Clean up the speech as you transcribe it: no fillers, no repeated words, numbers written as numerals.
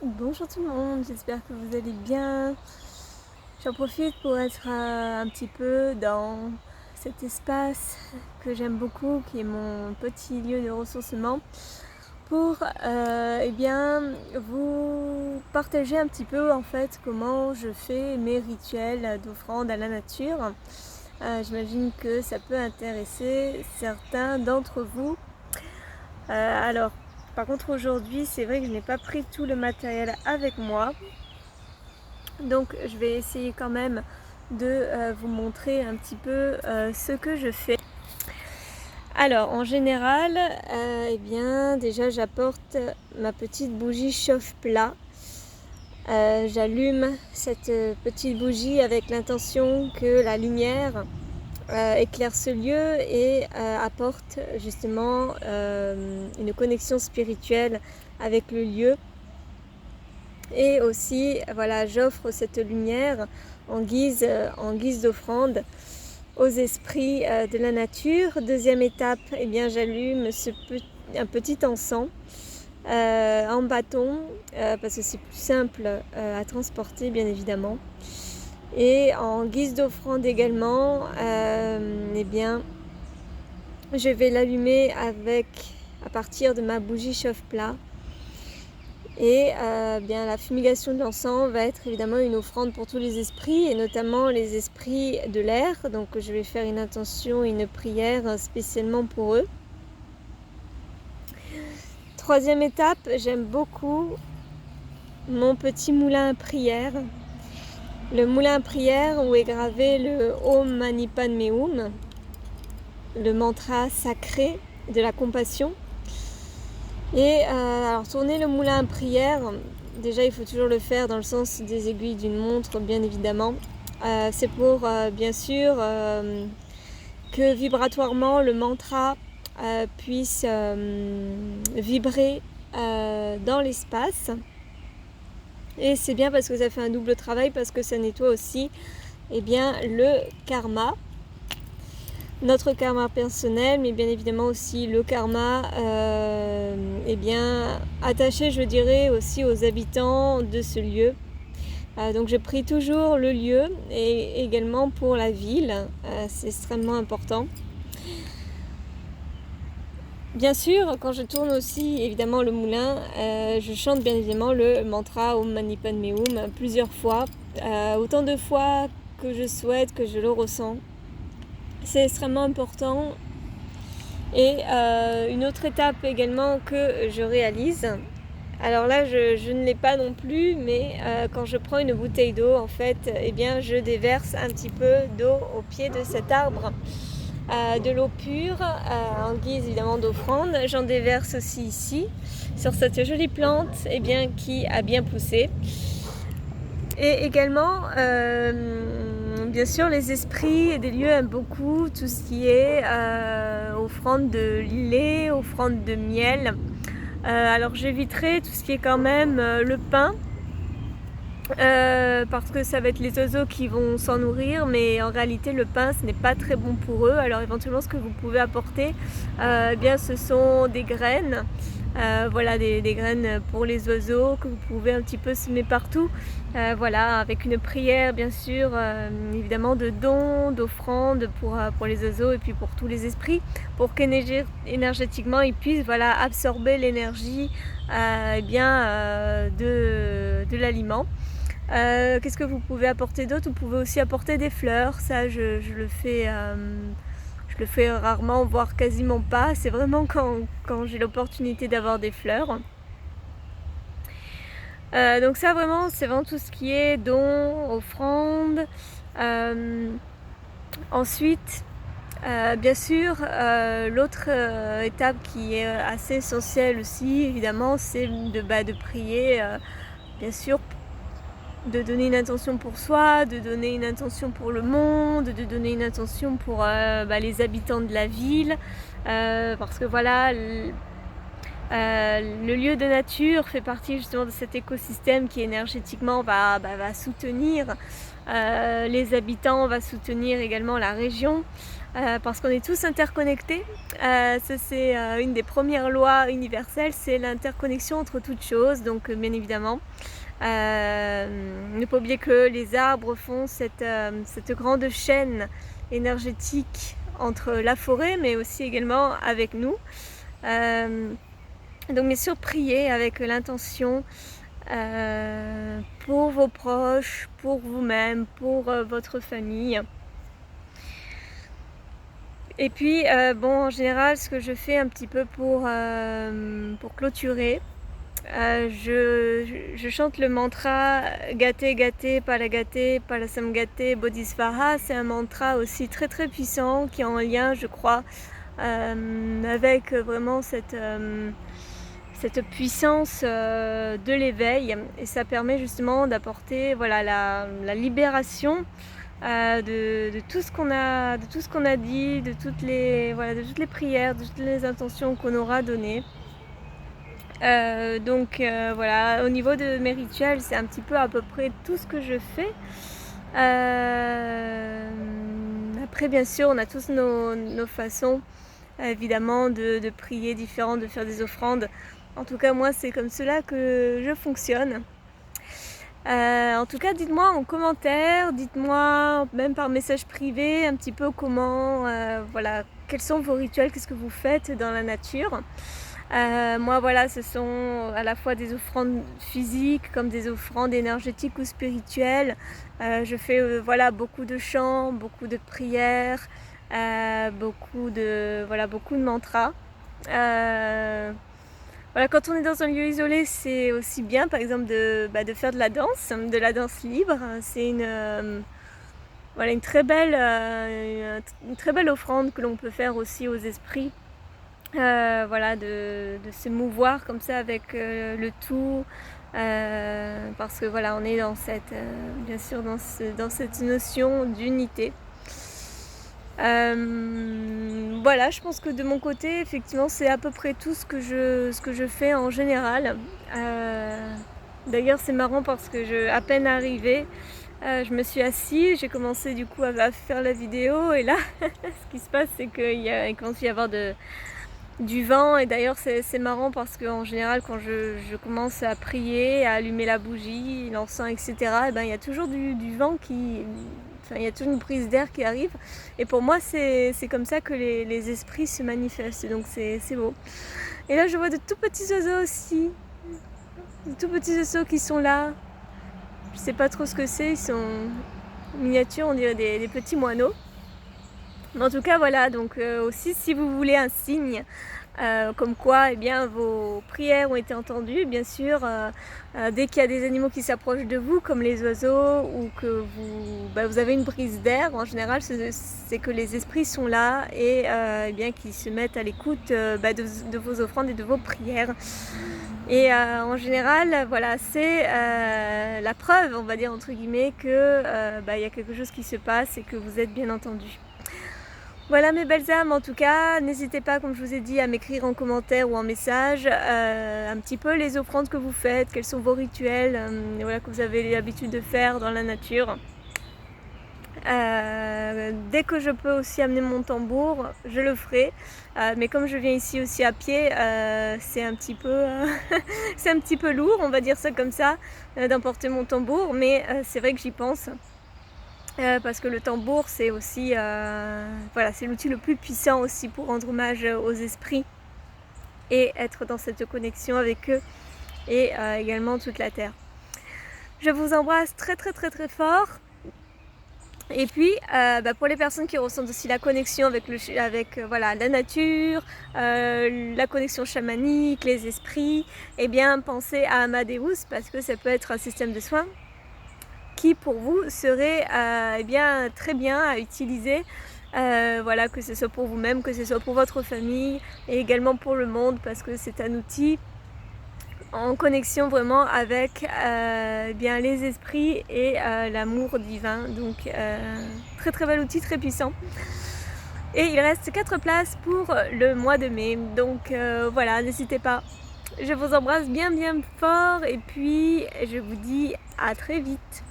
Bonjour tout le monde, j'espère que vous allez bien. J'en profite pour être un petit peu dans cet espace que j'aime beaucoup, qui est mon petit lieu de ressourcement, pour vous partager un petit peu en fait comment je fais mes rituels d'offrande à la nature. J'imagine que ça peut intéresser certains d'entre vous. Alors, par contre aujourd'hui, c'est vrai que je n'ai pas pris tout le matériel avec moi. Donc je vais essayer quand même de vous montrer un petit peu ce que je fais. Alors en général, déjà j'apporte ma petite bougie chauffe-plat. J'allume cette petite bougie avec l'intention que la lumière éclaire ce lieu et apporte justement une connexion spirituelle avec le lieu. Et aussi, voilà, j'offre cette lumière en guise d'offrande aux esprits de la nature. Deuxième étape, j'allume un petit encens en bâton parce que c'est plus simple à transporter, bien évidemment. Et en guise d'offrande également, je vais l'allumer à partir de ma bougie chauffe-plat. Et la fumigation de l'encens va être évidemment une offrande pour tous les esprits, et notamment les esprits de l'air. Donc je vais faire une intention, une prière spécialement pour eux. Troisième étape, j'aime beaucoup mon petit moulin à prière. Le moulin à prière où est gravé le Om Mani Padme Hum, le mantra sacré de la compassion. Et alors tourner le moulin à prière, déjà il faut toujours le faire dans le sens des aiguilles d'une montre, bien évidemment. C'est pour bien sûr que vibratoirement le mantra puisse vibrer dans l'espace. Et c'est bien parce que ça fait un double travail, parce que ça nettoie aussi le karma. Notre karma personnel, mais bien évidemment aussi le karma attaché, je dirais, aussi aux habitants de ce lieu. Donc je prie toujours le lieu et également pour la ville, c'est extrêmement important. Bien sûr, quand je tourne aussi évidemment le moulin, je chante bien évidemment le mantra Om Mani Padme Hum plusieurs fois, autant de fois que je souhaite, que je le ressens. C'est extrêmement important. Et une autre étape également que je réalise, alors là je ne l'ai pas non plus, mais quand je prends une bouteille d'eau, en fait, je déverse un petit peu d'eau au pied de cet arbre, de l'eau pure, en guise évidemment d'offrande. J'en déverse aussi ici, sur cette jolie plante qui a bien poussé. Et également, bien sûr, les esprits des lieux aiment beaucoup tout ce qui est offrande de lait, offrande de miel. Alors j'éviterai tout ce qui est quand même le pain, parce que ça va être les oiseaux qui vont s'en nourrir, mais en réalité le pain ce n'est pas très bon pour eux. Alors éventuellement ce que vous pouvez apporter, ce sont des graines. Des graines pour les oiseaux que vous pouvez un petit peu semer partout, avec une prière bien sûr, évidemment de dons, d'offrandes pour les oiseaux et puis pour tous les esprits, pour qu'énergétiquement ils puissent absorber l'énergie de l'aliment. Qu'est-ce que vous pouvez apporter d'autre? Vous pouvez aussi apporter des fleurs, ça je le fais. Je le fais rarement, voire quasiment pas. C'est vraiment quand j'ai l'opportunité d'avoir des fleurs. Donc ça vraiment, c'est vraiment tout ce qui est dons, offrandes. Ensuite, bien sûr, l'autre étape qui est assez essentielle aussi, évidemment, c'est de prier, bien sûr, de donner une intention pour soi, de donner une intention pour le monde, de donner une intention pour les habitants de la ville, parce que le lieu de nature fait partie justement de cet écosystème qui énergétiquement va soutenir les habitants, va soutenir également la région. parce qu'on est tous interconnectés. Ça c'est une des premières lois universelles, c'est l'interconnexion entre toutes choses, donc bien évidemment. Ne pas oublier que les arbres font cette grande chaîne énergétique entre la forêt, mais aussi également avec nous. Donc bien sûr, priez avec l'intention pour vos proches, pour vous-même, pour votre famille. Et puis, bon, en général, ce que je fais un petit peu pour clôturer, je chante le mantra Gate Gate Palagate Palasamgate Bodhisvaha. C'est un mantra aussi très très puissant qui est en lien, je crois, avec vraiment cette puissance de l'éveil, et ça permet justement d'apporter voilà, la libération de tout ce qu'on a dit, de toutes les prières, de toutes les intentions qu'on aura données. Donc voilà, au niveau de mes rituels, c'est un petit peu à peu près tout ce que je fais. Après, bien sûr, on a tous nos façons, évidemment, de prier différentes, de faire des offrandes. En tout cas, moi, c'est comme cela que je fonctionne. En tout cas, dites-moi en commentaire, dites-moi même par message privé un petit peu comment, voilà, quels sont vos rituels, qu'est-ce que vous faites dans la nature. Moi, voilà, ce sont à la fois des offrandes physiques comme des offrandes énergétiques ou spirituelles. Je fais voilà, beaucoup de chants, beaucoup de prières, beaucoup de mantras. Voilà, quand on est dans un lieu isolé, c'est aussi bien, par exemple, de faire de la danse libre. C'est voilà, une très belle offrande que l'on peut faire aussi aux esprits. Voilà, de se mouvoir comme ça avec le tout, parce que voilà, on est dans cette, bien sûr, dans cette notion d'unité. Voilà, je pense que de mon côté, effectivement, c'est à peu près tout ce que je fais en général. D'ailleurs, c'est marrant parce que à peine arrivée, je me suis assise, j'ai commencé du coup à faire la vidéo, et là, ce qui se passe, c'est qu'il commence à y avoir du vent. Et d'ailleurs, c'est marrant parce qu'en général, quand je commence à prier, à allumer la bougie, l'encens, etc., et ben, il y a toujours du vent il y a toujours une prise d'air qui arrive, et pour moi c'est comme ça que les esprits se manifestent, donc c'est beau. Et là je vois de tout petits oiseaux aussi, de tout petits oiseaux qui sont là, je sais pas trop ce que c'est, ils sont miniatures, on dirait des petits moineaux. Mais en tout cas voilà, donc aussi si vous voulez un signe comme quoi eh bien, vos prières ont été entendues, bien sûr, dès qu'il y a des animaux qui s'approchent de vous, comme les oiseaux, ou que vous avez une prise d'air, en général c'est que les esprits sont là, et eh bien, qu'ils se mettent à l'écoute de vos offrandes et de vos prières. Et en général, voilà, c'est la preuve, on va dire entre guillemets, que y a quelque chose qui se passe et que vous êtes bien entendus. Voilà mes belles âmes, en tout cas, n'hésitez pas, comme je vous ai dit, à m'écrire en commentaire ou en message un petit peu les offrandes que vous faites, quels sont vos rituels, voilà, que vous avez l'habitude de faire dans la nature. Dès que je peux aussi amener mon tambour, je le ferai, mais comme je viens ici aussi à pied, c'est un petit peu c'est un petit peu lourd, on va dire ça comme ça, d'emporter mon tambour, mais c'est vrai que j'y pense. Parce que le tambour, c'est aussi voilà, c'est l'outil le plus puissant aussi pour rendre hommage aux esprits et être dans cette connexion avec eux, et également toute la terre. Je vous embrasse très très très très fort. Et puis pour les personnes qui ressentent aussi la connexion avec voilà, la nature, la connexion chamanique, les esprits, eh bien pensez à Amadeus, parce que ça peut être un système de soins qui pour vous serait eh bien, très bien à utiliser, voilà, que ce soit pour vous-même, que ce soit pour votre famille, et également pour le monde, parce que c'est un outil en connexion vraiment avec eh bien, les esprits et l'amour divin. Donc très très bel outil, très puissant. Et il reste 4 places pour le mois de mai, donc voilà, n'hésitez pas. Je vous embrasse bien bien fort, et puis je vous dis à très vite.